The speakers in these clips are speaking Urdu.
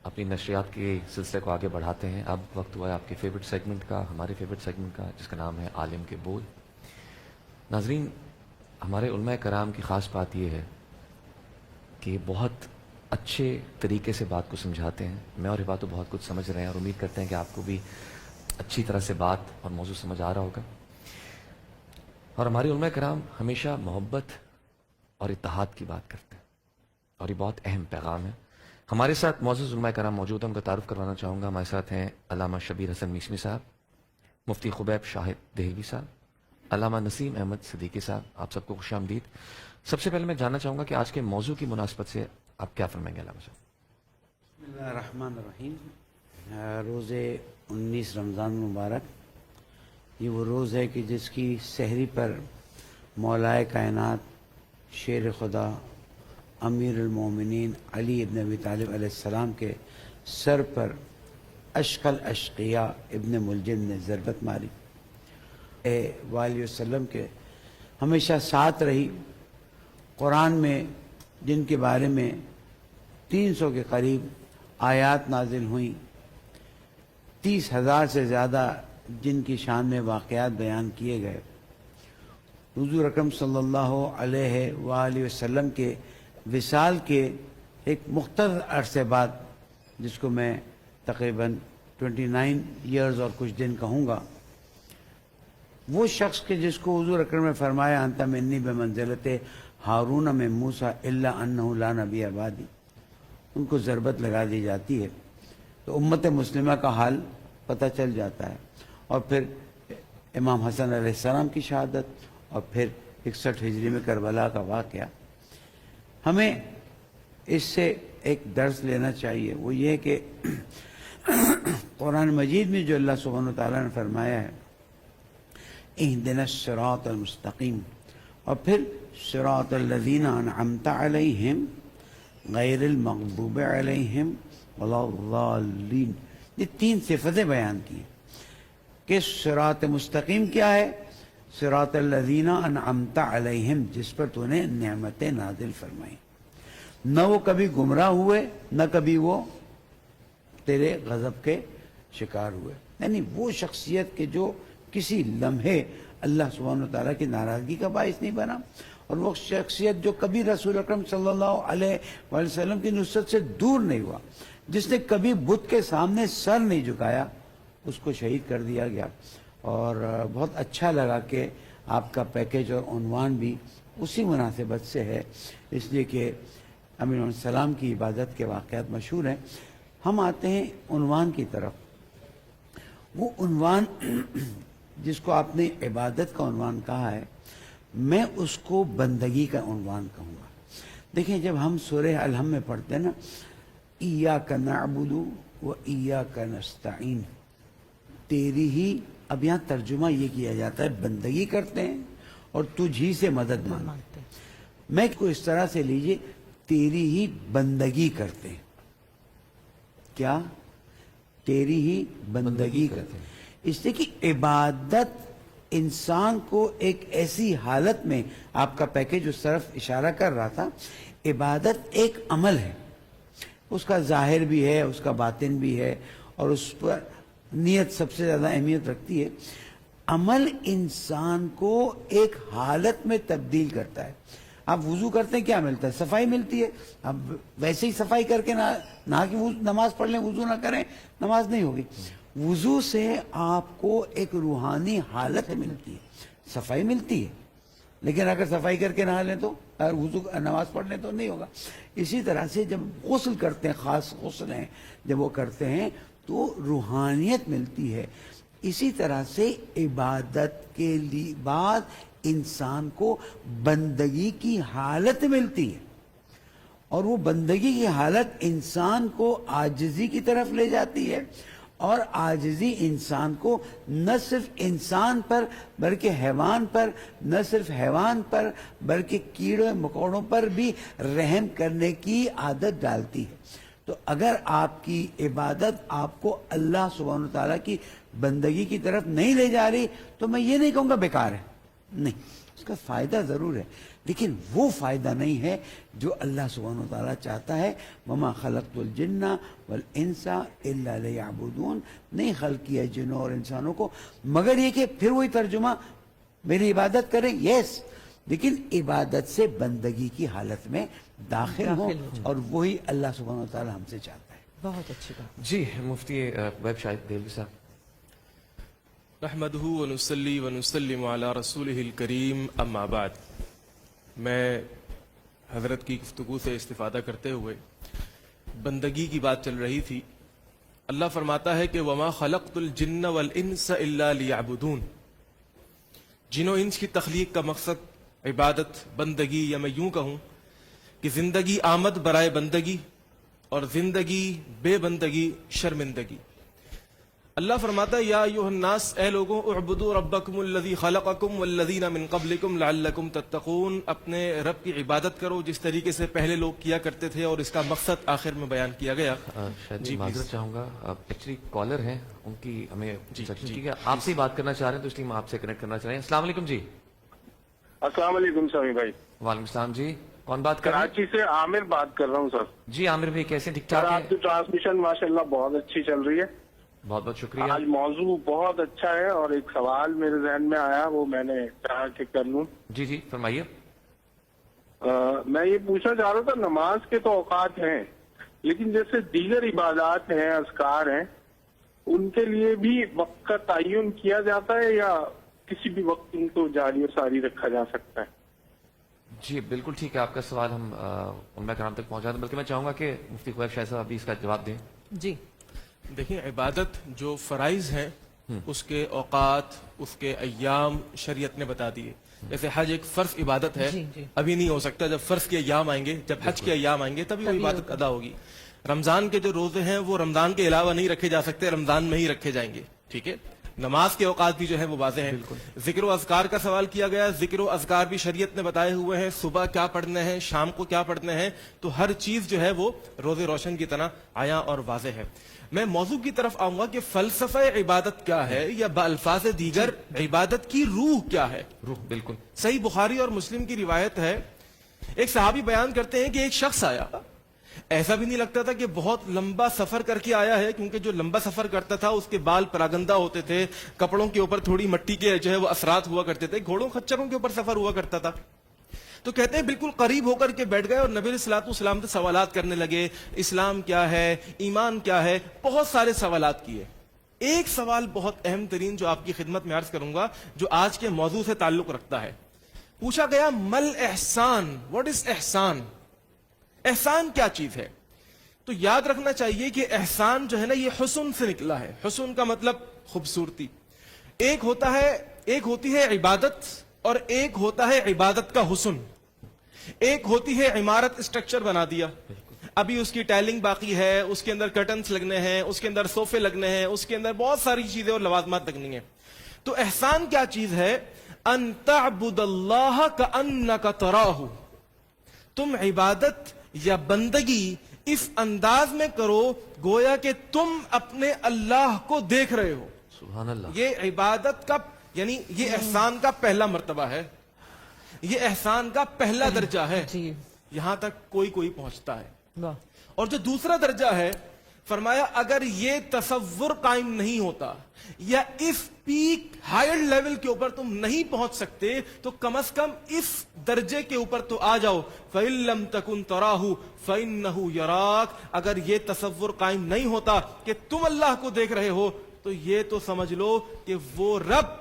اپنی نشریات کے سلسلے کو آگے بڑھاتے ہیں. اب وقت ہوا ہے آپ کے فیوریٹ سیگمنٹ کا، ہمارے فیوریٹ سیگمنٹ کا، جس کا نام ہے عالم کے بول. ناظرین، ہمارے علماء کرام کی خاص بات یہ ہے کہ یہ بہت اچھے طریقے سے بات کو سمجھاتے ہیں. میں اور ہبا تو بہت کچھ سمجھ رہے ہیں اور امید کرتے ہیں کہ آپ کو بھی اچھی طرح سے بات اور موضوع سمجھ آ رہا ہوگا. اور ہمارے علماء کرام ہمیشہ محبت اور اتحاد کی بات کرتے ہیں اور یہ بہت اہم پیغام ہے. ہمارے ساتھ معزز علماء کرام موجود ہیں، ان کا تعارف کروانا چاہوں گا. ہمارے ساتھ ہیں علامہ شبیر حسن میشمی صاحب، مفتی خبیب شاہد دہلوی صاحب، علامہ نسیم احمد صدیقی صاحب. آپ سب کو خوش آمدید. سب سے پہلے میں جاننا چاہوں گا کہ آج کے موضوع کی مناسبت سے آپ کیا فرمائیں گے علامہ صاحب؟ بسم اللہ الرحمن الرحیم. روز 19 رمضان مبارک، یہ وہ روز ہے کہ جس کی سحری پر مولائے کائنات شیر خدا امیر المومنین علی ابن ابی طالب علیہ السلام کے سر پر اشقل اشقیاء ابن ملجم نے ضربت ماری. وآلہ وسلم کے ہمیشہ ساتھ رہی. قرآن میں جن کے بارے میں 300 کے قریب آیات نازل ہوئیں، 30,000 سے زیادہ جن کی شان میں واقعات بیان کیے گئے، حضور اکرم صلی اللہ علیہ وآلہ وسلم کے وصال کے ایک مختصر عرصے بعد، جس کو میں تقریباً 29 ایئرز اور کچھ دن کہوں گا، وہ شخص کے جس کو حضور اکرم نے فرمایا انت منی بمنزلت ہارون من موسیٰ الا انہ لا نبی بعدی، ان کو ضربت لگا دی جاتی ہے تو امت مسلمہ کا حال پتہ چل جاتا ہے. اور پھر امام حسن علیہ السلام کی شہادت، اور پھر 61 ہجری میں کربلا کا واقعہ. ہمیں اس سے ایک درس لینا چاہیے، وہ یہ کہ قرآن مجید میں جو اللہ سبحانہ وتعالیٰ نے فرمایا ہے اہدنا الصراط المستقیم، اور پھر صراط الذین انعمت علیہم غیر المغضوب علیہم ولا الضالین، یہ 3 صفتیں بیان کی ہیں کہ صراط مستقیم کیا ہے؟ صراط الذین انعمت علیہم، جس پر تو نے نعمتیں نازل فرمائی، نہ وہ کبھی گمراہ ہوئے نہ کبھی وہ تیرے غضب کے شکار ہوئے. یعنی وہ شخصیت کے جو کسی لمحے اللہ سبحانہ وتعالیٰ کی ناراضگی کا باعث نہیں بنا، اور وہ شخصیت جو کبھی رسول اکرم صلی اللہ علیہ وآلہ وسلم کی نصرت سے دور نہیں ہوا، جس نے کبھی بت کے سامنے سر نہیں جھکایا، اس کو شہید کر دیا گیا. اور بہت اچھا لگا کہ آپ کا پیکیج اور عنوان بھی اسی مناسبت سے ہے، اس لیے کہ امین علیہ السلام کی عبادت کے واقعات مشہور ہیں. ہم آتے ہیں عنوان کی طرف. وہ عنوان جس کو آپ نے عبادت کا عنوان کہا ہے، میں اس کو بندگی کا عنوان کہوں گا. دیکھیں، جب ہم سورہ الحم میں پڑھتے ہیں نا، ایاک نعبد و ایاک نستعین، تیری ہی، اب یہاں ترجمہ یہ کیا جاتا ہے بندگی کرتے ہیں اور تجھ ہی سے مدد مانگتے ہیں. میں کو اس طرح سے لیجئے، تیری ہی بندگی کرتے ہیں. کیا؟ تیری ہی بندگی کرتے ہیں. اس لیے کہ عبادت انسان کو ایک ایسی حالت میں، آپ کا پیکیج اس طرف اشارہ کر رہا تھا، عبادت ایک عمل ہے، اس کا ظاہر بھی ہے، اس کا باطن بھی ہے، اور اس پر نیت سب سے زیادہ اہمیت رکھتی ہے. عمل انسان کو ایک حالت میں تبدیل کرتا ہے. آپ وضو کرتے ہیں، کیا ملتا ہے؟ صفائی ملتی ہے. اب ویسے ہی صفائی کر کے نہ کہ نماز پڑھ لیں، وضو نہ کریں، نماز نہیں ہوگی. وضو سے آپ کو ایک روحانی حالت ملتی ہے، صفائی ملتی ہے. لیکن اگر صفائی کر کے نہا لیں تو، اگر وضو نماز پڑھ لیں تو نہیں ہوگا. اسی طرح سے جب غسل کرتے ہیں، خاص غسل ہیں جب وہ کرتے ہیں تو روحانیت ملتی ہے. اسی طرح سے عبادت کے لیے بعد انسان کو بندگی کی حالت ملتی ہے، اور وہ بندگی کی حالت انسان کو عاجزی کی طرف لے جاتی ہے، اور عاجزی انسان کو نہ صرف انسان پر بلکہ حیوان پر، نہ صرف حیوان پر بلکہ کیڑے مکوڑوں پر بھی رحم کرنے کی عادت ڈالتی ہے. تو اگر آپ کی عبادت آپ کو اللہ سبحانہ وتعالیٰ کی بندگی کی طرف نہیں لے جا رہی تو میں یہ نہیں کہوں گا بیکار ہے، نہیں، اس کا فائدہ ضرور ہے، لیکن وہ فائدہ نہیں ہے جو اللہ سبحانہ وتعالیٰ چاہتا ہے. وما خلقت الجن والانس الا لیعبدون، نہیں خلق کیا جنوں اور انسانوں کو مگر یہ کہ پھر وہی ترجمہ میری عبادت کریں، یس، لیکن عبادت سے بندگی کی حالت میں داخل ہوں، اور وہی اللہ سبحانہ وتعالیٰ ہم سے چاہتا ہے. بہت اچھی بات. جی مفتی ویب شاہد دہلوی صاحب. نحمدہ ونصلی ونسلم علی رسولہ الکریم، اما بعد. میں حضرت کی گفتگو سے استفادہ کرتے ہوئے بندگی کی بات چل رہی تھی. اللہ فرماتا ہے کہ وما خلقت الجن والانس الا لیعبدون. جن و انس کی تخلیق کا مقصد عبادت، بندگی، یا میں یوں کہوں کہ زندگی آمد برائے بندگی اور زندگی بے بندگی شرمندگی. اللہ فرماتا ہے یا ایھا الناس، اے لوگوں، اعبدوا ربکم الذی خلقکم والذین من قبلکم لعلکم تتقون. اپنے رب کی عبادت کرو جس طریقے سے پہلے لوگ کیا کرتے تھے، اور اس کا مقصد آخر میں بیان کیا گیا. شاید جی معذرت چاہوں گا، ایکچولی کالر ہیں، ان کی ہمیں انسٹرکشن کی کہ آپ سے ہی بات کرنا چاہ رہے ہیں، تو اس لیے ہم آپ سے کنیکٹ کرنا چاہ رہے ہیں. السلام علیکم جی. السلام علیکم سامی بھائی. وعلیکم السلام جی، کون بات کر رہے ہیں؟ کراچی سے عامر بات کر رہا ہوں سر. جی عامر بھائی، کیسے؟ ٹھیک سر ٹھاک آپ ہے؟ کی ٹرانسمیشن ماشاءاللہ بہت اچھی چل رہی ہے. بہت بہت شکریہ. آج موضوع بہت اچھا ہے، اور ایک سوال میرے ذہن میں آیا، وہ میں نے چاہا کہ کر لوں. جی جی فرمائیے. میں یہ پوچھنا چاہ رہا تھا، نماز کے تو اوقات ہیں، لیکن جیسے دیگر عبادات ہیں، اذکار ہیں، ان کے لیے بھی وقت کا تعین کیا جاتا ہے، یا کسی بھی وقت ان کو جاری و ساری رکھا جا سکتا ہے؟ جی بالکل ٹھیک ہے، آپ کا سوال ہم علماء کرام تک پہنچا دیں، بلکہ میں چاہوں گا کہ مفتی خویب شاہ صاحب ابھی اس کا جواب دیں. جی دیکھیں، عبادت جو فرائض ہیں اس کے اوقات، اس کے ایام شریعت نے بتا دیے. جیسے حج ایک فرض عبادت ہے، جی، جی. ابھی نہیں ہو سکتا، جب فرض کے ایام آئیں گے، جب حج کے ایام آئیں گے تبھی وہ عبادت ادا ہوگی. رمضان کے جو روزے ہیں وہ رمضان کے علاوہ نہیں رکھے جا سکتے، رمضان میں ہی رکھے جائیں گے. ٹھیک ہے، نماز کے اوقات بھی جو ہے وہ واضح ہیں. ذکر و اذکار کا سوال کیا گیا، ذکر و اذکار بھی شریعت نے بتائے ہوئے ہیں، صبح کیا پڑھنے ہیں، شام کو کیا پڑھنے ہیں. تو ہر چیز جو ہے وہ روز روشن کی طرح آیا اور واضح ہے. میں موضوع کی طرف آؤں گا کہ فلسفہ عبادت کیا ہے، یا بالفاظ دیگر عبادت کی روح کیا ہے. روح بالکل صحیح بخاری اور مسلم کی روایت ہے، ایک صحابی بیان کرتے ہیں کہ ایک شخص آیا، ایسا بھی نہیں لگتا تھا کہ بہت لمبا سفر کر کے آیا ہے، کیونکہ جو لمبا سفر کرتا تھا اس کے بال پراگندہ ہوتے تھے، کپڑوں کے اوپر تھوڑی مٹی کے جو ہے وہ اثرات ہوا کرتے تھے، گھوڑوں خچروں کے اوپر سفر ہوا کرتا تھا. تو کہتے ہیں بالکل قریب ہو کر کے بیٹھ گئے اور نبی علیہ الصلوۃ والسلام سے سوالات کرنے لگے، اسلام کیا ہے، ایمان کیا ہے، بہت سارے سوالات کیے. ایک سوال بہت اہم ترین جو آپ کی خدمت میں عرض کروں گا، جو آج کے موضوع سے تعلق رکھتا ہے. پوچھا گیا مل احسان، واٹ از احسان؟ احسان کیا چیز ہے؟ تو یاد رکھنا چاہیے کہ احسان جو ہے نا یہ حسن سے نکلا ہے. حسن کا مطلب خوبصورتی. ایک ہوتی ہے عبادت، اور ایک ہوتا ہے عبادت کا حسن. ایک ہوتی ہے عمارت، اسٹرکچر بنا دیا، ابھی اس کی ٹائلنگ باقی ہے، اس کے اندر کرٹنز لگنے ہیں، اس کے اندر صوفے لگنے ہیں، اس کے اندر بہت ساری چیزیں اور لوازمات لگنی ہیں. تو احسان کیا چیز ہے؟ ان تعبد اللہ کأنک تراہ. تم عبادت یا بندگی اس انداز میں کرو گویا کہ تم اپنے اللہ کو دیکھ رہے ہو. سبحان اللہ. یہ عبادت کا یعنی یہ احسان کا پہلا مرتبہ ہے، یہ احسان کا پہلا درجہ ہے. جی یہاں تک کوئی پہنچتا ہے. واہ. اور جو دوسرا درجہ ہے، فرمایا اگر یہ تصور قائم نہیں ہوتا، یا اس پیک ہائر لیول کے اوپر تم نہیں پہنچ سکتے، تو کم از کم اس درجے کے اوپر تو آ جاؤ. فَإِن لَمْ تَكُنْ تَرَاهُ فَإِنَّهُ يَرَاكَ. اگر یہ تصور قائم نہیں ہوتا کہ تم اللہ کو دیکھ رہے ہو، تو یہ تو سمجھ لو کہ وہ رب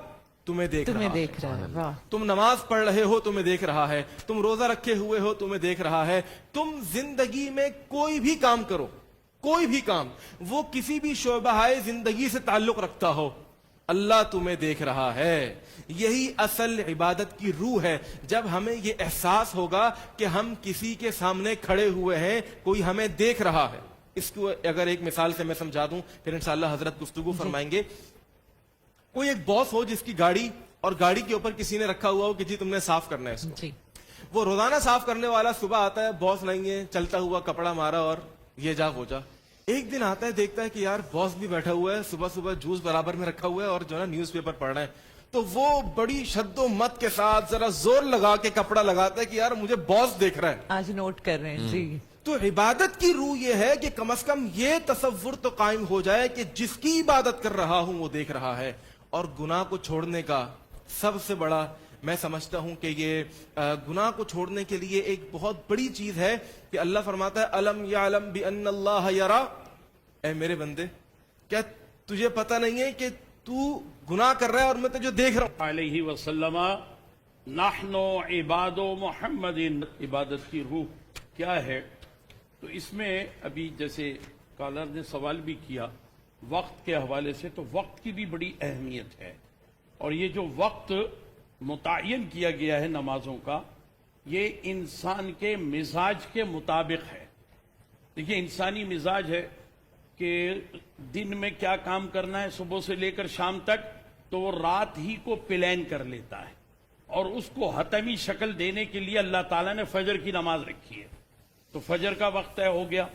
تمہیں دیکھ رہا ہے. واہ. تم نماز پڑھ رہے ہو، تمہیں دیکھ رہا ہے. تم روزہ رکھے ہوئے ہو، تمہیں دیکھ رہا ہے. تم زندگی میں کوئی بھی کام کرو، کوئی بھی کام، وہ کسی بھی شعبہ زندگی سے تعلق رکھتا ہو، اللہ تمہیں دیکھ رہا ہے. یہی اصل عبادت کی روح ہے. جب ہمیں یہ احساس ہوگا کہ ہم کسی کے سامنے کھڑے ہوئے ہیں، کوئی ہمیں دیکھ رہا ہے. اس کو اگر ایک مثال سے میں سمجھا دوں، پھر انشاءاللہ حضرت گفتگو فرمائیں گے. کوئی ایک باس ہو جس کی گاڑی، اور گاڑی کے اوپر کسی نے رکھا ہوا ہو کہ جی تم نے صاف کرنا ہے اس کو. جی وہ روزانہ صاف کرنے والا صبح آتا ہے، باس نہیں ہے، چلتا ہوا کپڑا مارا اور یہ جا وہ جا. ایک دن آتا ہے، دیکھتا ہے کہ یار باس بھی بیٹھا ہوا ہے، صبح صبح جوس برابر میں رکھا ہوا ہے، اور جو ہے نا نیوز پیپر پڑھ رہے ہیں. تو وہ بڑی شد و مت کے ساتھ ذرا زور لگا کے کپڑا لگاتا ہے کہ یار مجھے باس دیکھ رہا ہے. آج نوٹ کر رہے ہیں جی. تو عبادت کی روح یہ ہے کہ کم از کم یہ تصور تو قائم ہو جائے کہ جس کی عبادت کر رہا ہوں وہ دیکھ رہا ہے. اور گناہ کو چھوڑنے کا سب سے بڑا میں سمجھتا ہوں کہ یہ گناہ کو چھوڑنے کے لیے ایک بہت بڑی چیز ہے کہ اللہ فرماتا ہے الم یعلم بان اللہ یرا. اے میرے بندے کیا تجھے پتہ نہیں ہے کہ تو گناہ کر رہا ہے اور میں تجھے دیکھ رہا ہوں. علیہ وسلم نحن عباد محمد. عبادت کی روح کیا ہے؟ تو اس میں ابھی جیسے کالر نے سوال بھی کیا وقت کے حوالے سے، تو وقت کی بھی بڑی اہمیت ہے. اور یہ جو وقت متعین کیا گیا ہے نمازوں کا، یہ انسان کے مزاج کے مطابق ہے. دیکھیے انسانی مزاج ہے کہ دن میں کیا کام کرنا ہے صبح سے لے کر شام تک، تو وہ رات ہی کو پلان کر لیتا ہے، اور اس کو حتمی شکل دینے کے لیے اللہ تعالیٰ نے فجر کی نماز رکھی ہے. تو فجر کا وقت طے ہو گیا،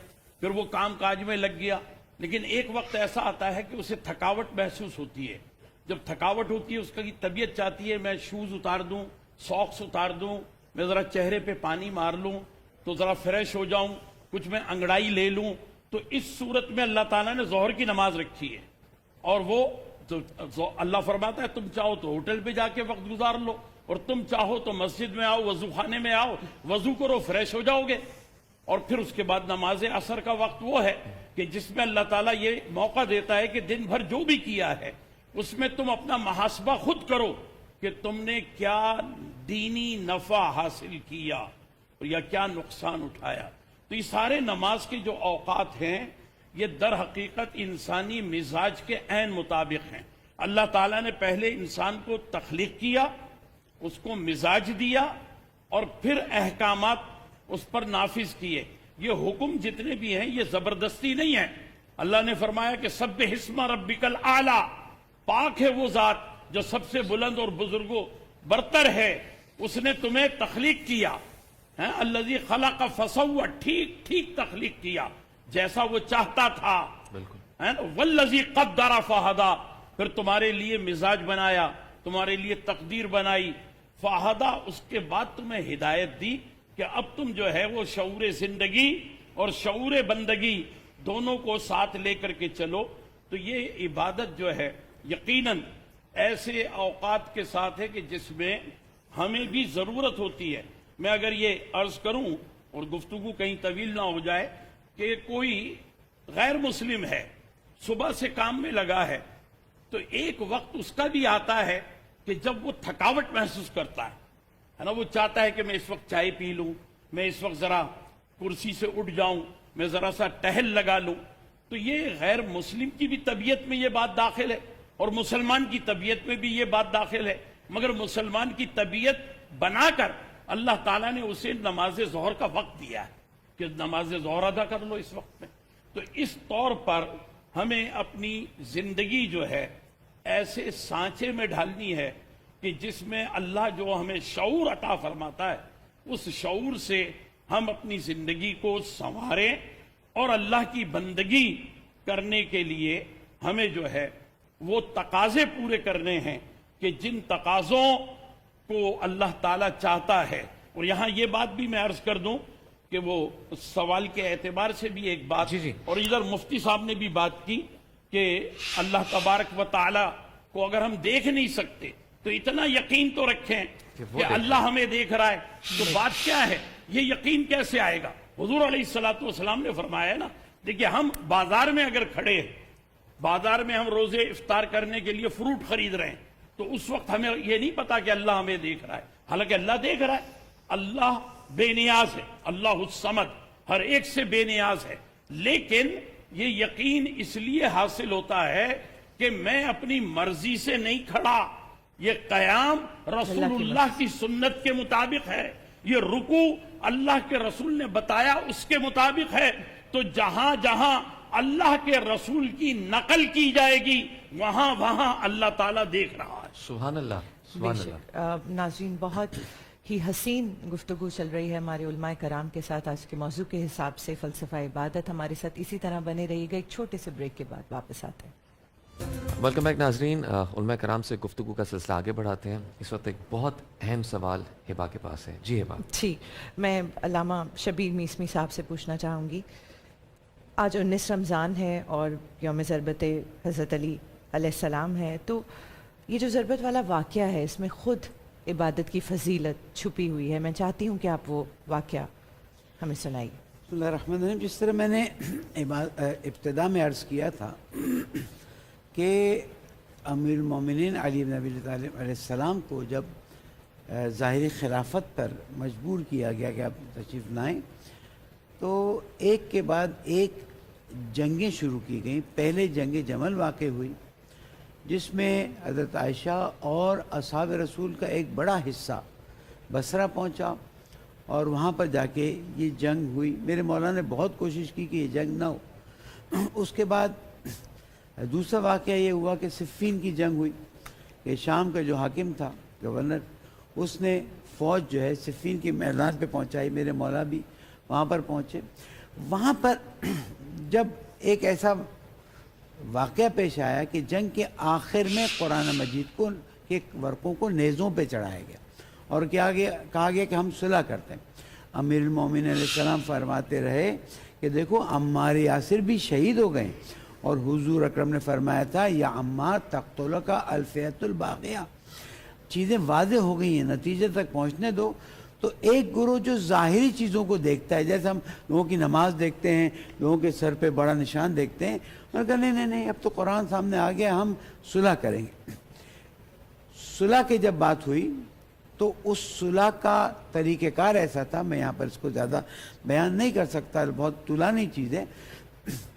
پھر وہ کام کاج میں لگ گیا. لیکن ایک وقت ایسا آتا ہے کہ اسے تھکاوٹ محسوس ہوتی ہے. جب تھکاوٹ ہوتی ہے اس کی طبیعت چاہتی ہے میں شوز اتار دوں، ساکس اتار دوں، میں ذرا چہرے پہ پانی مار لوں تو ذرا فریش ہو جاؤں، کچھ میں انگڑائی لے لوں. تو اس صورت میں اللہ تعالیٰ نے ظہر کی نماز رکھی ہے. اور وہ اللہ فرماتا ہے تم چاہو تو ہوٹل پہ جا کے وقت گزار لو، اور تم چاہو تو مسجد میں آؤ، وضو خانے میں آؤ، وضو کرو، فریش ہو جاؤ گے. اور پھر اس کے بعد نماز عصر کا وقت وہ ہے کہ جس میں اللہ تعالیٰ یہ موقع دیتا ہے کہ دن بھر جو بھی کیا ہے اس میں تم اپنا محاسبہ خود کرو کہ تم نے کیا دینی نفع حاصل کیا یا کیا نقصان اٹھایا. تو یہ سارے نماز کے جو اوقات ہیں یہ در حقیقت انسانی مزاج کے عین مطابق ہیں. اللہ تعالیٰ نے پہلے انسان کو تخلیق کیا، اس کو مزاج دیا، اور پھر احکامات اس پر نافذ کیے. یہ حکم جتنے بھی ہیں یہ زبردستی نہیں ہے. اللہ نے فرمایا کہ سبح اسم ربک الاعلی، پاک ہے وہ ذات جو سب سے بلند اور بزرگوں برتر ہے، اس نے تمہیں تخلیق کیا. الذی خلق فسوى، ٹھیک ٹھیک تخلیق کیا جیسا وہ چاہتا تھا. والذی قدر فہدی، پھر تمہارے لیے مزاج بنایا، تمہارے لیے تقدیر بنائی. فہدی، اس کے بعد تمہیں ہدایت دی کہ اب تم جو ہے وہ شعور زندگی اور شعور بندگی دونوں کو ساتھ لے کر کے چلو. تو یہ عبادت جو ہے یقیناً ایسے اوقات کے ساتھ ہے کہ جس میں ہمیں بھی ضرورت ہوتی ہے. میں اگر یہ عرض کروں اور گفتگو کہیں طویل نہ ہو جائے کہ کوئی غیر مسلم ہے، صبح سے کام میں لگا ہے، تو ایک وقت اس کا بھی آتا ہے کہ جب وہ تھکاوٹ محسوس کرتا ہے نا، وہ چاہتا ہے کہ میں اس وقت چائے پی لوں، میں اس وقت ذرا کرسی سے اٹھ جاؤں، میں ذرا سا ٹہل لگا لوں. تو یہ غیر مسلم کی بھی طبیعت میں یہ بات داخل ہے اور مسلمان کی طبیعت میں بھی یہ بات داخل ہے. مگر مسلمان کی طبیعت بنا کر اللہ تعالیٰ نے اسے نماز ظہر کا وقت دیا ہے کہ نماز ظہر ادا کر لو اس وقت میں. تو اس طور پر ہمیں اپنی زندگی جو ہے ایسے سانچے میں ڈھالنی ہے کہ جس میں اللہ جو ہمیں شعور عطا فرماتا ہے اس شعور سے ہم اپنی زندگی کو سنواریں. اور اللہ کی بندگی کرنے کے لیے ہمیں جو ہے وہ تقاضے پورے کرنے ہیں کہ جن تقاضوں کو اللہ تعالیٰ چاہتا ہے. اور یہاں یہ بات بھی میں عرض کر دوں کہ وہ سوال کے اعتبار سے بھی ایک بات، جی. اور ادھر مفتی صاحب نے بھی بات کی کہ اللہ تبارک و تعالیٰ کو اگر ہم دیکھ نہیں سکتے تو اتنا یقین تو رکھیں کہ اللہ ہمیں دیکھ رہا ہے. تو بات کیا ہے، یہ یقین کیسے آئے گا؟ حضور علیہ السلام نے فرمایا ہے نا، دیکھیں ہم بازار میں اگر کھڑے ہیں، بازار میں ہم روزے افطار کرنے کے لیے فروٹ خرید رہے ہیں، تو اس وقت ہمیں یہ نہیں پتا کہ اللہ ہمیں دیکھ رہا ہے. حالانکہ اللہ دیکھ رہا ہے. اللہ بے نیاز ہے، اللہ الصمد، ہر ایک سے بے نیاز ہے. لیکن یہ یقین اس لیے حاصل ہوتا ہے کہ میں اپنی مرضی سے نہیں کھڑا، یہ قیام رسول اللہ کی سنت کے مطابق ہے، یہ رکوع اللہ کے رسول نے بتایا اس کے مطابق ہے. تو جہاں جہاں اللہ کے رسول کی نقل کی جائے گی وہاں وہاں اللہ تعالیٰ دیکھ رہا ہے. سبحان اللہ، سبحان اللہ. ناظرین، بہت ہی حسین گفتگو چل رہی ہے ہمارے علماء کرام کے ساتھ آج کے موضوع کے حساب سے فلسفہ عبادت. ہمارے ساتھ اسی طرح بنے رہیے گا. ایک چھوٹے سے بریک کے بعد واپس آتے ہیں. ویلکم بیک ناظرین، علماء کرام سے گفتگو کا سلسلہ آگے بڑھاتے ہیں. اس وقت ایک بہت اہم سوال ہبا کے پاس ہے. جی ہبا. جی، میں علامہ شبیر میسمی صاحب سے پوچھنا چاہوں گی. آج 19 رمضان ہے اور یوم ضربت حضرت علی علیہ السلام ہے، تو یہ جو ضربت والا واقعہ ہے اس میں خود عبادت کی فضیلت چھپی ہوئی ہے. میں چاہتی ہوں کہ آپ وہ واقعہ ہمیں سنائیے. بسم اللہ الرحمن الرحیم. جس طرح میں نے ابتدا میں عرض کیا تھا کہ امیر المومنین علی بن ابی طالب علیہ السلام کو جب ظاہری خلافت پر مجبور کیا گیا کہ آپ تشریف لائیں، تو ایک کے بعد ایک جنگیں شروع کی گئیں. پہلے جنگ جمل واقع ہوئی جس میں حضرت عائشہ اور اصحاب رسول کا ایک بڑا حصہ بصرہ پہنچا اور وہاں پر جا کے یہ جنگ ہوئی. میرے مولا نے بہت کوشش کی کہ یہ جنگ نہ ہو. اس کے بعد دوسرا واقعہ یہ ہوا کہ صفین کی جنگ ہوئی کہ شام کا جو حاکم تھا، گورنر، اس نے فوج جو ہے صفین کے میدان پہ پہنچائی. میرے مولا بھی وہاں پر پہنچے. وہاں پر جب ایک ایسا واقعہ پیش آیا کہ جنگ کے آخر میں قرآن مجید کو کے ورقوں کو نیزوں پہ چڑھایا گیا اور کہا گیا کہ ہم صلح کرتے ہیں. امیر المومنین علیہ السلام فرماتے رہے کہ دیکھو عمار یاسر بھی شہید ہو گئے اور حضور اکرم نے فرمایا تھا یا عمار تقتلک الفئۃ الباغیہ. چیزیں واضح ہو گئی ہیں، نتیجے تک پہنچنے دو. تو ایک گروہ جو ظاہری چیزوں کو دیکھتا ہے، جیسے ہم لوگوں کی نماز دیکھتے ہیں، لوگوں کے سر پہ بڑا نشان دیکھتے ہیں، اور کہا نہیں اب تو قرآن سامنے آ گیا، ہم صلح کریں گے. صلح کی جب بات ہوئی تو اس صلح کا طریقہ کار ایسا تھا، میں یہاں پر اس کو زیادہ بیان نہیں کر سکتا، بہت طولانی چیز ہے،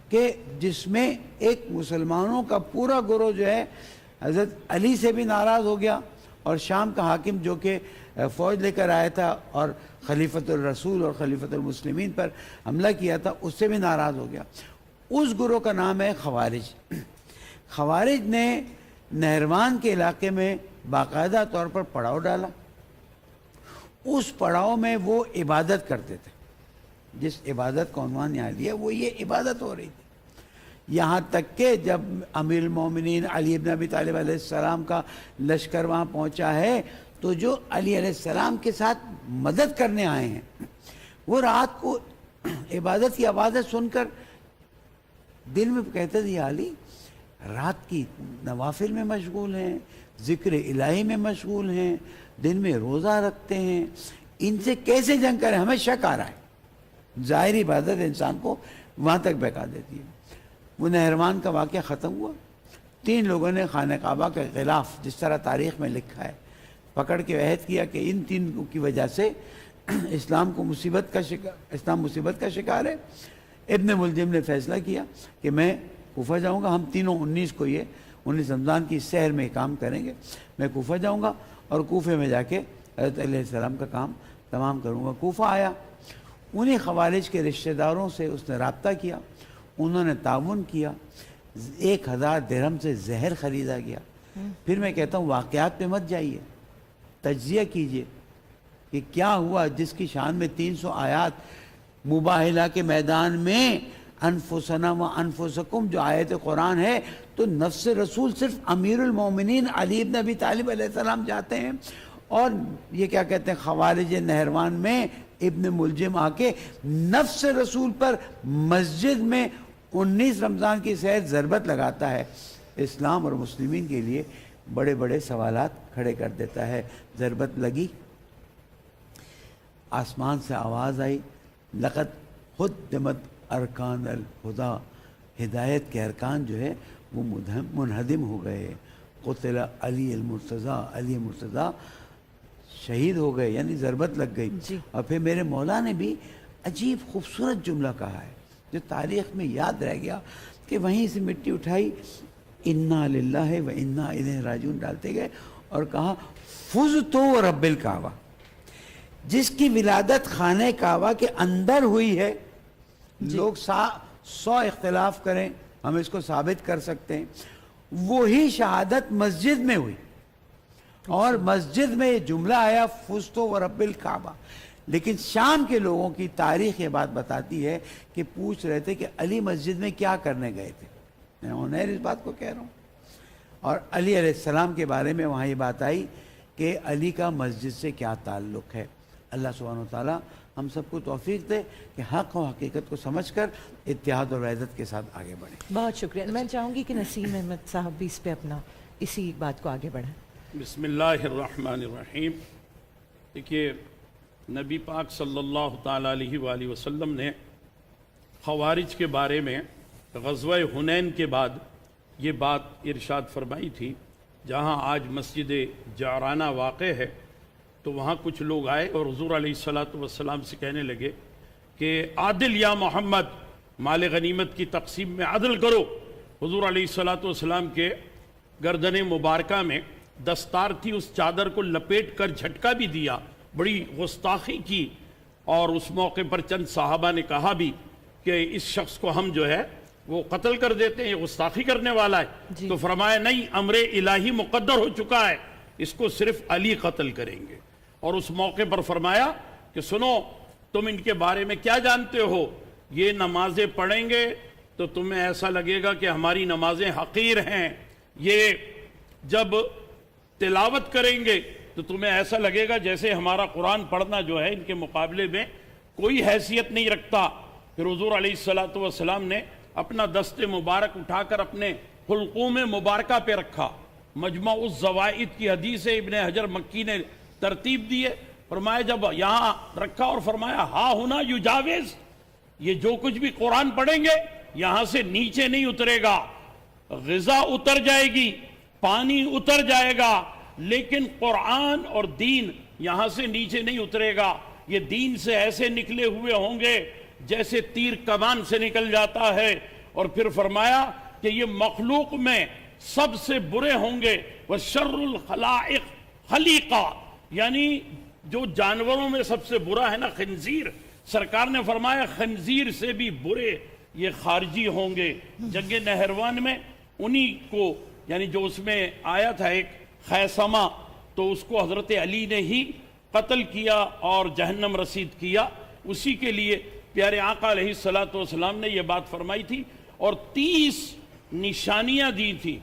کہ جس میں ایک مسلمانوں کا پورا گروہ جو ہے حضرت علی سے بھی ناراض ہو گیا اور شام کا حاکم جو کہ فوج لے کر آیا تھا اور خلیفۃ الرسول اور خلیفۃ المسلمین پر حملہ کیا تھا، اس سے بھی ناراض ہو گیا. اس گروہ کا نام ہے خوارج. خوارج نے نہروان کے علاقے میں باقاعدہ طور پر پڑاؤ ڈالا. اس پڑاؤ میں وہ عبادت کرتے تھے. جس عبادت کا عنوان یہاں لیا وہ یہ عبادت ہو رہی تھی. یہاں تک کہ جب امیر المومنین علی بن ابی طالب علیہ السلام کا لشکر وہاں پہنچا ہے تو جو علی علیہ السلام کے ساتھ مدد کرنے آئے ہیں وہ رات کو عبادت کی آوازیں سن کر دل میں کہتے تھے یا علی رات کی نوافل میں مشغول ہیں، ذکر الہی میں مشغول ہیں، دن میں روزہ رکھتے ہیں، ان سے کیسے جنگ کریں؟ ہمیں شک آ رہا ہے. ظاہری عبادت انسان کو وہاں تک بہکا دیتی ہے. وہ نہروان کا واقعہ ختم ہوا. 3 لوگوں نے خانہ کعبہ کے خلاف، جس طرح تاریخ میں لکھا ہے، پکڑ کے عہد کیا کہ ان 3 کی وجہ سے اسلام مصیبت کا شکار ہے. ابن ملجم نے فیصلہ کیا کہ میں کوفہ جاؤں گا. ہم تینوں 19 کو یہ 19 رمضان کی سحر میں کام کریں گے. میں کوفہ جاؤں گا اور کوفے میں جا کے حضرت علیہ السلام کا کام تمام کروں گا. کوفہ آیا، انہیں خوارج کے رشتہ داروں سے اس نے رابطہ کیا. انہوں نے تعاون کیا. 1000 درہم سے زہر خریدا گیا. پھر میں کہتا ہوں واقعات پہ مت جائیے، تجزیہ کیجئے کہ کیا ہوا جس کی شان میں 300 آیات مباہلہ کے میدان میں انفسنا و انفسکم جو آیت قرآن ہے، تو نفس رسول صرف امیر المومنین علی بن ابی طالب علیہ السلام جاتے ہیں اور یہ کیا کہتے ہیں خوارج نہروان میں ابن ملجم آ کے نفس رسول پر مسجد میں 19 رمضان کی سحر ضربت لگاتا ہے. اسلام اور مسلمین کے لیے بڑے بڑے سوالات کھڑے کر دیتا ہے. ضربت لگی، آسمان سے آواز آئی لقد ہدمت ارکان الہدا، ہدایت کے ارکان جو ہے وہ منہدم ہو گئے. قتل علی المرتضیٰ، علی مرتضیٰ شہید ہو گئے، یعنی ضربت لگ گئی. اور پھر میرے مولا نے بھی عجیب خوبصورت جملہ کہا ہے جو تاریخ میں یاد رہ گیا کہ وہیں سے مٹی اٹھائی، انا للہ و انا الیہ راجعون ڈالتے گئے اور کہا فزتو رب الکعبہ. جس کی ولادت خانہ کعبہ کے اندر ہوئی ہے، لوگ 100 اختلاف کریں، ہم اس کو ثابت کر سکتے ہیں، وہی شہادت مسجد میں ہوئی اور مسجد میں یہ جملہ آیا فزتو ورب الکعبہ. لیکن شام کے لوگوں کی تاریخ یہ بات بتاتی ہے کہ پوچھ رہے تھے کہ علی مسجد میں کیا کرنے گئے تھے. میں اس بات کو کہہ رہا ہوں اور علی علیہ السلام کے بارے میں وہاں یہ بات آئی کہ علی کا مسجد سے کیا تعلق ہے۔ اللہ سبحانہ و تعالیٰ ہم سب کو توفیق دے کہ حق و حقیقت کو سمجھ کر اتحاد اور وحدت کے ساتھ آگے بڑھیں۔ بہت شکریہ۔ میں چاہوں گی کہ نسیم احمد صاحب بھی اس پہ اپنا اسی بات کو آگے بڑھائیں۔ بسم اللہ الرحمن الرحیم۔ دیکھیے، نبی پاک صلی اللہ تعالیٰ علیہ وآلہ وسلم نے خوارج کے بارے میں غزوہ حنین کے بعد یہ بات ارشاد فرمائی تھی۔ جہاں آج مسجد جعرانہ واقع ہے تو وہاں کچھ لوگ آئے اور حضور علیہ السلام سے کہنے لگے کہ عادل یا محمد، مال غنیمت کی تقسیم میں عدل کرو۔ حضور علیہ السلام کے گردن مبارکہ میں دستار تھی، اس چادر کو لپیٹ کر جھٹکا بھی دیا، بڑی گستاخی کی، اور اس موقع پر چند صحابہ نے کہا بھی کہ اس شخص کو ہم جو ہے وہ قتل کر دیتے ہیں، یہ گستاخی کرنے والا ہے۔ تو فرمایا نہیں، امر الہی مقدر ہو چکا ہے، اس کو صرف علی قتل کریں گے۔ اور اس موقع پر فرمایا کہ سنو، تم ان کے بارے میں کیا جانتے ہو؟ یہ نمازیں پڑھیں گے تو تمہیں ایسا لگے گا کہ ہماری نمازیں حقیر ہیں، یہ جب تلاوت کریں گے تو تمہیں ایسا لگے گا جیسے ہمارا قرآن پڑھنا جو ہے ان کے مقابلے میں کوئی حیثیت نہیں رکھتا۔ پھر حضور علیہ السلام نے اپنا دست مبارک اٹھا کر اپنے حلقوم مبارکہ پہ رکھا۔ مجمع الزوائد کی حدیث ابن حجر مکی نے ترتیب دی ہے، فرمایا جب یہاں رکھا اور فرمایا ہا ہونا یجاوز، یہ جو کچھ بھی قرآن پڑھیں گے یہاں سے نیچے نہیں اترے گا، غذا اتر جائے گی، پانی اتر جائے گا، لیکن قرآن اور دین یہاں سے نیچے نہیں اترے گا۔ یہ دین سے ایسے نکلے ہوئے ہوں گے جیسے تیر کمان سے نکل جاتا ہے۔ اور پھر فرمایا کہ یہ مخلوق میں سب سے برے ہوں گے، وَشَرُّ الْخَلَائِقِ خلیقہ، یعنی جو جانوروں میں سب سے برا ہے نا خنزیر، سرکار نے فرمایا خنزیر سے بھی برے یہ خارجی ہوں گے۔ جنگ نہروان میں انہی کو، یعنی جو اس میں آیا تھا ایک خیسمہ، تو اس کو حضرت علی نے ہی قتل کیا اور جہنم رسید کیا۔ اسی کے لیے پیارے آقا علیہ السلام نے یہ بات فرمائی تھی اور 30 نشانیاں دی تھی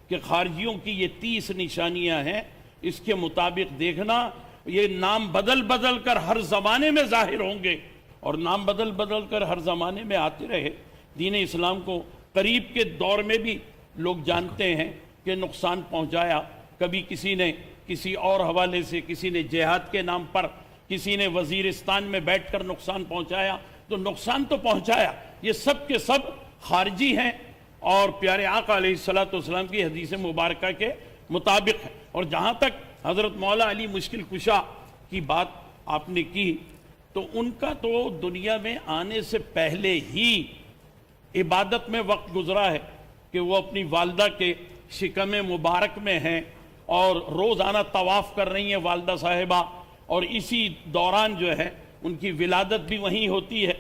کہ خارجیوں کی یہ 30 نشانیاں ہیں، اس کے مطابق دیکھنا، یہ نام بدل بدل کر ہر زمانے میں ظاہر ہوں گے، اور نام بدل بدل کر ہر زمانے میں آتے رہے۔ دین اسلام کو قریب کے دور میں بھی لوگ جانتے ہیں کہ نقصان پہنچایا، کبھی کسی نے کسی اور حوالے سے، کسی نے جہاد کے نام پر، کسی نے وزیرستان میں بیٹھ کر نقصان پہنچایا، تو نقصان تو پہنچایا، یہ سب کے سب خارجی ہیں اور پیارے آقا علیہ السلام کی حدیث مبارکہ کے مطابق ہے۔ اور جہاں تک حضرت مولا علی مشکل کشا کی بات آپ نے کی، تو ان کا تو دنیا میں آنے سے پہلے ہی عبادت میں وقت گزرا ہے کہ وہ اپنی والدہ کے شکم مبارک میں ہیں اور روزانہ طواف کر رہی ہیں والدہ صاحبہ، اور اسی دوران جو ہے ان کی ولادت بھی وہیں ہوتی ہے۔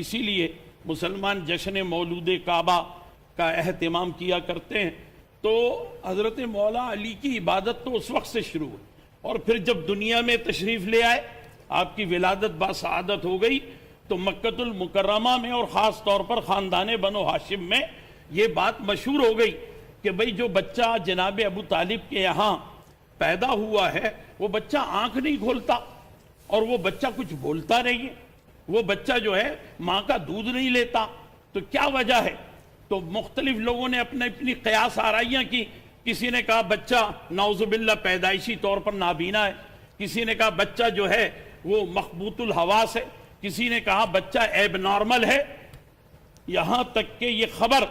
اسی لیے مسلمان جشن مولود کعبہ کا اہتمام کیا کرتے ہیں۔ تو حضرت مولا علی کی عبادت تو اس وقت سے شروع ہوئی، اور پھر جب دنیا میں تشریف لے آئے، آپ کی ولادت باسعادت ہو گئی، تو مکۃ المکرمہ میں اور خاص طور پر خاندان بنو ہاشم میں یہ بات مشہور ہو گئی کہ بھئی جو بچہ جناب ابو طالب کے یہاں پیدا ہوا ہے، وہ بچہ آنکھ نہیں کھولتا اور وہ بچہ کچھ بولتا نہیں ہے، وہ بچہ جو ہے ماں کا دودھ نہیں لیتا، تو کیا وجہ ہے؟ تو مختلف لوگوں نے اپنی قیاس آرائیاں کی۔ کسی نے کہا بچہ نعوذ باللہ پیدائشی طور پر نابینا ہے، کسی نے کہا بچہ جو ہے وہ مخبوط الحواس ہے، کسی نے کہا بچہ ایب نارمل ہے، یہاں تک کہ یہ خبر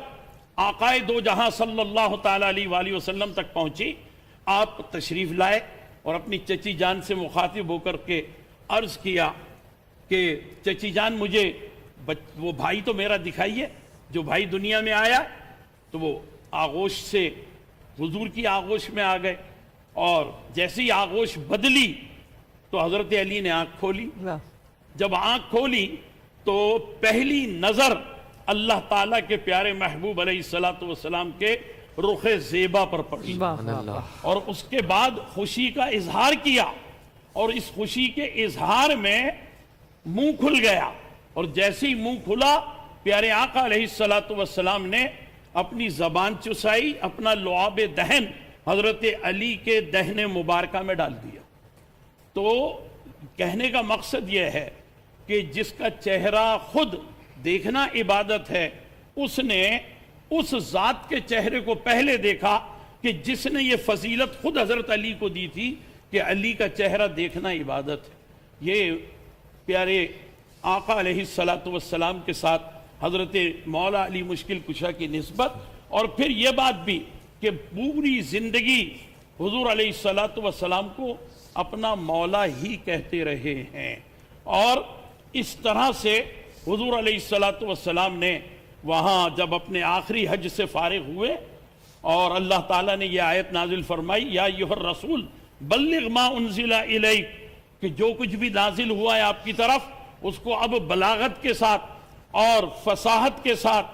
آقائے دو جہاں صلی اللہ تعالیٰ علیہ وآلہ وسلم تک پہنچی۔ آپ تشریف لائے اور اپنی چچی جان سے مخاطب ہو کر کے عرض کیا کہ چچی جان مجھے وہ بھائی تو میرا دکھائیے، جو بھائی دنیا میں آیا۔ تو وہ آغوش سے حضور کی آغوش میں آ گئے، اور جیسی آغوش بدلی تو حضرت علی نے آنکھ کھولی۔ جب آنکھ کھولی تو پہلی نظر اللہ تعالیٰ کے پیارے محبوب علیہ السلام کے رخ زیبا پر پڑی، اور اس کے بعد خوشی کا اظہار کیا، اور اس خوشی کے اظہار میں منہ کھل گیا، اور جیسے ہی منہ کھلا پیارے آقا علیہ السلام نے اپنی زبان چسائی, اپنا لعاب دہن حضرت علی کے دہن مبارکہ میں ڈال دیا. تو کہنے کا مقصد یہ ہے کہ جس کا چہرہ خود دیکھنا عبادت ہے, اس نے اس ذات کے چہرے کو پہلے دیکھا کہ جس نے یہ فضیلت خود حضرت علی کو دی تھی کہ علی کا چہرہ دیکھنا عبادت ہے. یہ پیارے آقا علیہ السلام کے ساتھ حضرت مولا علی مشکل کشا کی نسبت, اور پھر یہ بات بھی کہ پوری زندگی حضور علیہ السلام کو اپنا مولا ہی کہتے رہے ہیں. اور اس طرح سے حضور علیہ السلام نے وہاں جب اپنے آخری حج سے فارغ ہوئے اور اللہ تعالیٰ نے یہ آیت نازل فرمائی, یا ایھا الرسول بلغ ما انزل الیک, کہ جو کچھ بھی نازل ہوا ہے آپ کی طرف اس کو اب بلاغت کے ساتھ اور فصاحت کے ساتھ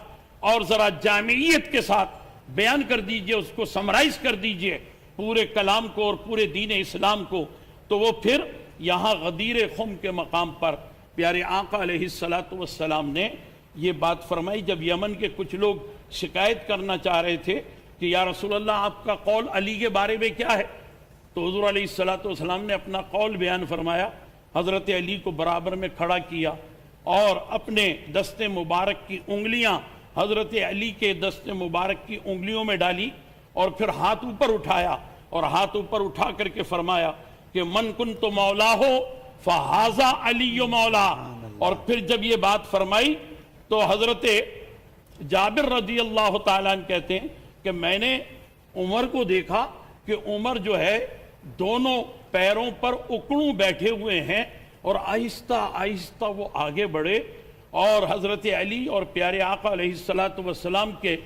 اور ذرا جامعیت کے ساتھ بیان کر دیجئے, اس کو سمرائز کر دیجئے پورے کلام کو اور پورے دین اسلام کو. تو وہ پھر یہاں غدیر خم کے مقام پر پیارے آقا علیہ السلام نے یہ بات فرمائی. جب یمن کے کچھ لوگ شکایت کرنا چاہ رہے تھے کہ یا رسول اللہ آپ کا قول علی کے بارے میں کیا ہے, تو حضور علیہ السلام نے اپنا قول بیان فرمایا, حضرت علی کو برابر میں کھڑا کیا اور اپنے دست مبارک کی انگلیاں حضرت علی کے دست مبارک کی انگلیوں میں ڈالی, اور پھر ہاتھ اوپر اٹھایا اور ہاتھ اوپر اٹھا کر کے فرمایا کہ من کنت مولا ہو فہذا علی مولا. اور پھر جب یہ بات فرمائی تو حضرت جابر رضی اللہ تعالیٰ عنہ کہتے ہیں کہ میں نے عمر کو دیکھا کہ عمر جو ہے دونوں پیروں پر اکڑوں بیٹھے ہوئے ہیں, اور آہستہ آہستہ وہ آگے بڑھے اور حضرت علی اور پیارے آقا علیہ السلام کے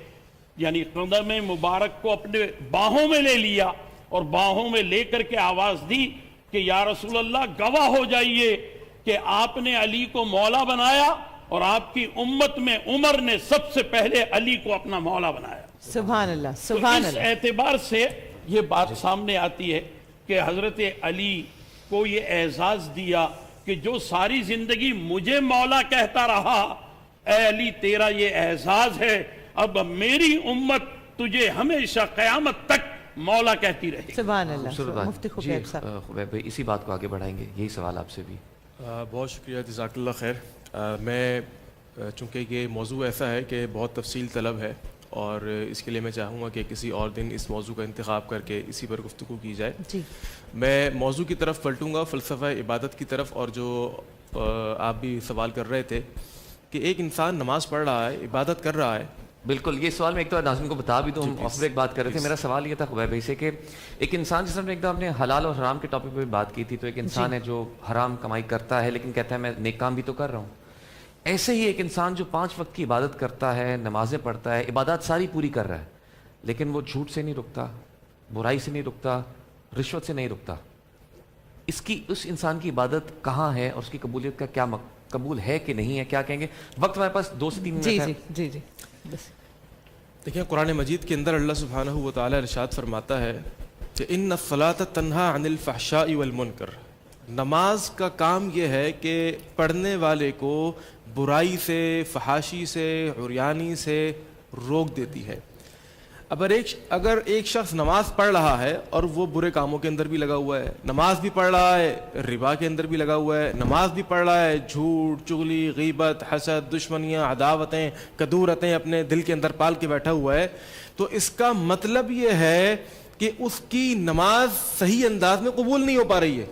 یعنی قدم مبارک کو اپنے باہوں میں لے لیا, اور باہوں میں لے کر کے آواز دی کہ یا رسول اللہ گواہ ہو جائیے کہ آپ نے علی کو مولا بنایا, اور آپ کی امت میں عمر نے سب سے پہلے علی کو اپنا مولا بنایا. سبحان اللہ, سبحان تو اس اللہ. اعتبار سے یہ بات سامنے آتی ہے کہ حضرت علی کو یہ اعزاز دیا کہ جو ساری زندگی مجھے مولا کہتا رہا, اے علی تیرا یہ اعزاز ہے, اب میری امت تجھے ہمیشہ قیامت تک مولا کہتی رہے. سبحان اللہ. خوبصورت بات. مفتی جی خبیب صاحب. خبیب بھائی اسی بات کو آگے بڑھائیں گے, یہی سوال آپ سے بھی. بہت شکریہ, جزاک اللہ خیر. میں چونکہ یہ موضوع ایسا ہے کہ بہت تفصیل طلب ہے, اور اس کے لیے میں چاہوں گا کہ کسی اور دن اس موضوع کا انتخاب کر کے اسی پر گفتگو کی جائے. جی. میں موضوع کی طرف پلٹوں گا, فلسفہ عبادت کی طرف, اور جو آپ بھی سوال کر رہے تھے کہ ایک انسان نماز پڑھ رہا ہے, عبادت کر رہا ہے. بالکل, یہ سوال میں ایک تو ناظرین کو بتا بھی دوں, ہم آف بریک بات کر رہے تھے. میرا سوال یہ تھا خبیب بھائی سے کہ ایک انسان, جس نے ایک دم اپنے حلال اور حرام کے ٹاپک پہ بات کی تھی, تو ایک انسان ہے جو حرام کمائی کرتا ہے لیکن کہتا ہے میں نیک کام بھی تو کر رہا ہوں. ایسے ہی ایک انسان جو 5 وقت کی عبادت کرتا ہے, نمازیں پڑھتا ہے, عبادات ساری پوری کر رہا ہے, لیکن وہ جھوٹ سے نہیں رکتا, برائی سے نہیں رکتا, رشوت سے نہیں رکتا. اس انسان کی عبادت کہاں ہے اور اس کی قبولیت کا کیا قبول ہے کہ نہیں ہے, کیا کہیں گے؟ وقت ہمارے پاس 2 سے 3 منٹ ہے. جی جی بس. دیکھیں, قرآن مجید کے اندر اللہ سبحانہ و تعالیٰ ارشاد فرماتا ہے کہ ان الصلاۃ تنہا عن الفحشاء والمنکر. نماز کا کام یہ ہے کہ پڑھنے والے کو برائی سے, فحاشی سے, عریانی سے روک دیتی ہے. اگر ایک شخص نماز پڑھ رہا ہے اور وہ برے کاموں کے اندر بھی لگا ہوا ہے, نماز بھی پڑھ رہا ہے, ربا کے اندر بھی لگا ہوا ہے, نماز بھی پڑھ رہا ہے, جھوٹ, چغلی, غیبت, حسد, دشمنیاں, عداوتیں, کدورتیں اپنے دل کے اندر پال کے بیٹھا ہوا ہے, تو اس کا مطلب یہ ہے کہ اس کی نماز صحیح انداز میں قبول نہیں ہو پا رہی ہے.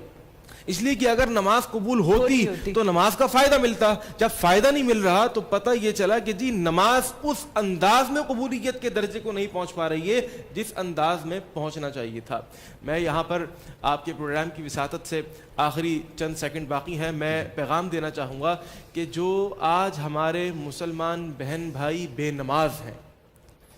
اس لیے کہ اگر نماز قبول ہوتی تو نماز کا فائدہ ملتا. جب فائدہ نہیں مل رہا تو پتہ یہ چلا کہ جی نماز اس انداز میں قبولیت کے درجے کو نہیں پہنچ پا رہی ہے جس انداز میں پہنچنا چاہیے تھا. میں یہاں پر آپ کے پروگرام کی وساطت سے آخری چند سیکنڈ باقی ہیں, میں پیغام دینا چاہوں گا کہ جو آج ہمارے مسلمان بہن بھائی بے نماز ہیں,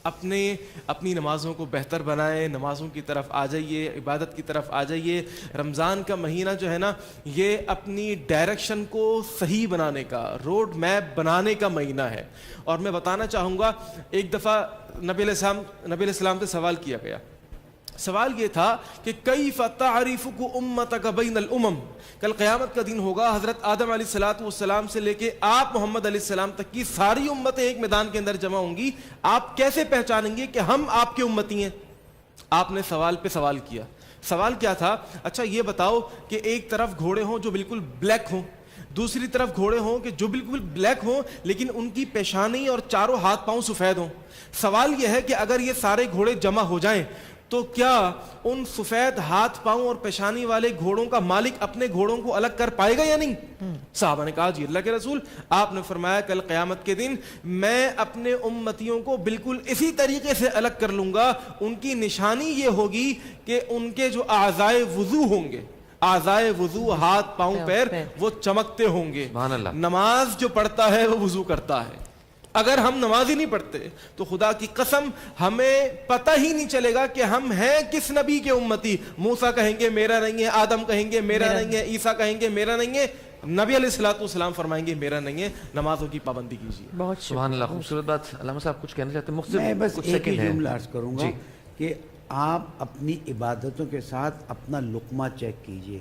اپنی نمازوں کو بہتر بنائیں, نمازوں کی طرف آ جائیے, عبادت کی طرف آ جائیے. رمضان کا مہینہ جو ہے نا, یہ اپنی ڈائریکشن کو صحیح بنانے کا, روڈ میپ بنانے کا مہینہ ہے. اور میں بتانا چاہوں گا, ایک دفعہ نبی علیہ السلام سے سوال کیا گیا سوال یہ تھا کہ کیف تعریفک امتک بین الامم، کل قیامت کا دن ہوگا، حضرت آدم علیہ الصلوۃ والسلام سے لے کے آپ محمد علیہ السلام تک کی ساری امتیں ایک میدان کے اندر جمع ہوں گی، آپ کیسے پہچانیں گے کہ ہم آپ کے امتی ہیں؟ آپ نے سوال پہ سوال کیا. سوال کیا تھا؟ اچھا یہ بتاؤ کہ ایک طرف گھوڑے ہوں جو بالکل بلیک ہوں، دوسری طرف گھوڑے ہوں کہ جو بالکل بلیک ہوں لیکن ان کی پیشانی اور چاروں ہاتھ پاؤں سفید ہوں. سوال یہ ہے کہ اگر یہ سارے گھوڑے جمع ہو جائیں تو کیا ان سفید ہاتھ پاؤں اور پیشانی والے گھوڑوں کا مالک اپنے گھوڑوں کو الگ کر پائے گا یا نہیں؟ صحابہ نے کہا جی اللہ کے رسول. آپ نے فرمایا کل قیامت کے دن میں اپنے امتیوں کو بالکل اسی طریقے سے الگ کر لوں گا. ان کی نشانی یہ ہوگی کہ ان کے جو اعضائے وضو ہوں گے، اعضائے وضو، ہاتھ پاؤں پیر، وہ چمکتے ہوں گے. سبحان اللہ. نماز جو پڑھتا ہے وہ وضو کرتا ہے. اگر ہم نماز ہی نہیں پڑھتے تو خدا کی قسم ہمیں پتہ ہی نہیں چلے گا کہ ہم ہیں کس نبی کے امتی. موسیٰ کہیں گے میرا نہیں ہے، آدم کہیں گے میرا نہیں ہے، عیسیٰ کہیں گے میرا نہیں ہے، نبی علیہ الصلوۃ والسلام فرمائیں گے میرا نہیں ہے. نمازوں کی پابندی کیجیے. بہت سبحان اللہ. خوبصورت بات. علامہ صاحب کچھ کہنا چاہتے ہیں؟ میں بس کچھ ایک ہی سیکنڈ ہے. جملہ عرض کروں گا جی. کہ آپ اپنی عبادتوں کے ساتھ اپنا لقمہ چیک کیجئے.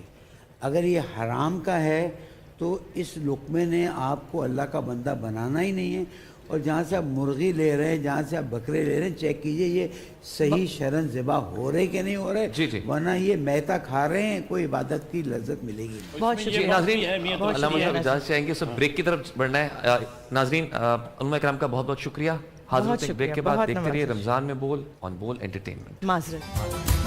اگر یہ حرام کا ہے تو اس لقمے نے آپ کو اللہ کا بندہ بنانا ہی نہیں ہے. اور جہاں سے آپ مرغی لے رہے ہیں، جہاں سے آپ بکرے لے رہے ہیں، چیک کیجئے یہ صحیح شرعاً ذبح ہو رہے کہ نہیں ہو رہے. جی جی. ورنہ یہ میتا کھا رہے ہیں، کوئی عبادت کی لذت ملے گی نہیں. بہت اس میں شکریہ یہ بات ناظرین بھی ہے، میاں بہت علامہ شکریہ صاحب اجازت چاہیں گے، سب بریک کی طرف بڑھنا ہے. ناظرین علماء کرام کا بہت بہت شکریہ. حاضر بہت ہوتے ہیں بریک کے شکریہ، بعد. بہت دیکھتے رہیے نوازش. رمضان میں بول آن بول انٹرٹینمنٹ. معذرت.